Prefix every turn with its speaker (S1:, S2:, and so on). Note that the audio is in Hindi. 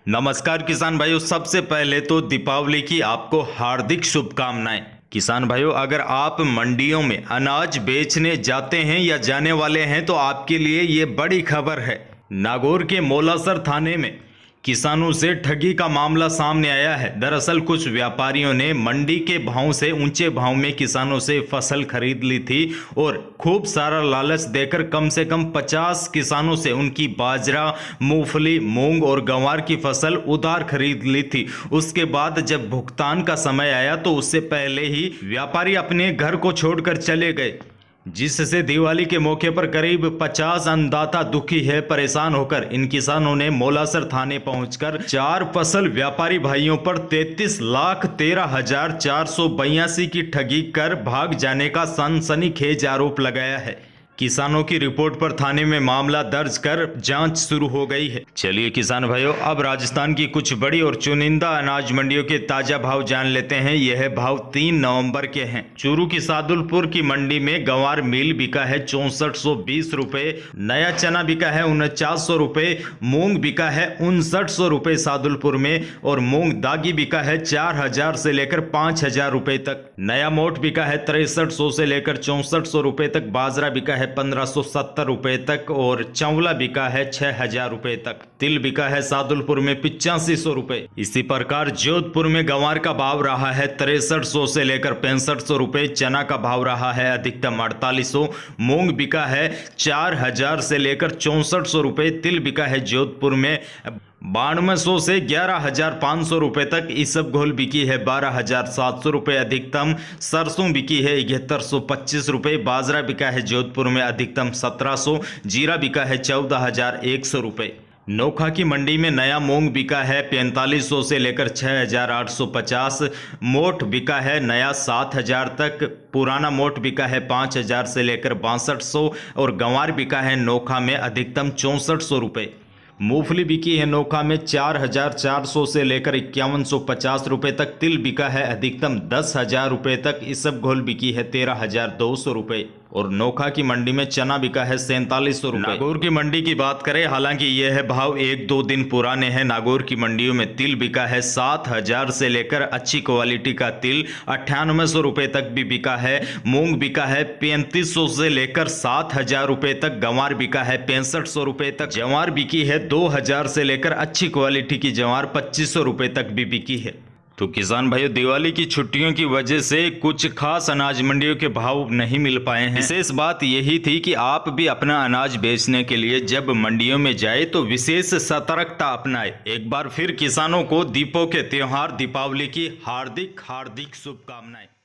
S1: नमस्कार किसान भाइयों, सबसे पहले तो दीपावली की आपको हार्दिक शुभकामनाएं। किसान भाइयों, अगर आप मंडियों में अनाज बेचने जाते हैं या जाने वाले हैं तो आपके लिए ये बड़ी खबर है। नागौर के मौलासर थाने में किसानों से ठगी का मामला सामने आया है। दरअसल कुछ व्यापारियों ने मंडी के भाव से ऊंचे भाव में किसानों से फसल खरीद ली थी और खूब सारा लालच देकर कम से कम 50 किसानों से उनकी बाजरा, मूंगफली, मूंग और गंवार की फसल उधार खरीद ली थी। उसके बाद जब भुगतान का समय आया तो उससे पहले ही व्यापारी अपने घर को छोड़कर चले गए, जिससे दिवाली के मौके पर करीब 50 अन्नदाता दुखी है। परेशान होकर इन किसानों ने मौलासर थाने पहुंचकर 4 फसल व्यापारी भाइयों पर 33,13,482 की ठगी कर भाग जाने का सनसनीखेज आरोप लगाया है। किसानों की रिपोर्ट पर थाने में मामला दर्ज कर जांच शुरू हो गई है। चलिए किसान भाइयों, अब राजस्थान की कुछ बड़ी और चुनिंदा अनाज मंडियों के ताजा भाव जान लेते हैं। यह भाव 3 नवंबर के हैं। चूरू की सादुलपुर की मंडी में गंवार मील बिका है 6420 रुपए, नया चना बिका है 4900 रुपए, मूंग बिका है 5900 रुपए सादुलपुर में, और मूंग दागी बिका है 4000 से लेकर 5000 रुपए तक। नया मोट बिका है 6300 से लेकर 6400 रुपए तक। बाजरा बिका है 1570 रुपए तक और चावला बिका है 6000 रुपए तक। तिल बिका है सादुलपुर में 8500 रुपए। इसी प्रकार जोधपुर में गंवार का भाव रहा है 6300 से लेकर 6500 रुपए। चना का भाव रहा है अधिकतम 4800। मूंग बिका है 4000 से लेकर 6400 रुपए। तिल बिका है जोधपुर में 9200 से 11500 रुपए तक। इसबगोल बिकी है 12700 रुपए अधिकतम। सरसों बिकी है 7125 रुपए। बाजरा बिका है जोधपुर में अधिकतम 1700। जीरा बिका है 14100 रुपए। नोखा की मंडी में नया मूंग बिका है 4500 से लेकर 6850। मोट बिका है नया 7000 तक। पुराना मोट बिका है 5000 से लेकर 6200 और गंवार बिका है नोखा में अधिकतम 6400 रुपए। मूंगफली बिकी है नोखा में 4400 से लेकर 5150 रुपए तक। तिल बिका है अधिकतम 10,000 रुपए तक। इसबगोल बिकी है 13,200 रुपए और नोखा की मंडी में चना बिका है 4700 रुपए। नागौर की मंडी की बात करें, हालांकि यह भाव 1-2 दिन पुराने हैं। नागौर की मंडियों में तिल बिका है 7000 से लेकर अच्छी क्वालिटी का तिल 9800 रुपए तक भी बिका है। मूंग बिका है 3500 से लेकर 7000 रुपए तक। गंवार बिका है 6500 रुपए तक। जवार बिकी है 2000 से लेकर अच्छी क्वालिटी की जवार 2500 रुपए तक भी बिकी है। तो किसान भाइयों, दिवाली की छुट्टियों की वजह से कुछ खास अनाज मंडियों के भाव नहीं मिल पाए हैं। विशेष बात यही थी कि आप भी अपना अनाज बेचने के लिए जब मंडियों में जाए तो विशेष सतर्कता अपनाए। एक बार फिर किसानों को दीपों के त्योहार दीपावली की हार्दिक शुभकामनाएं।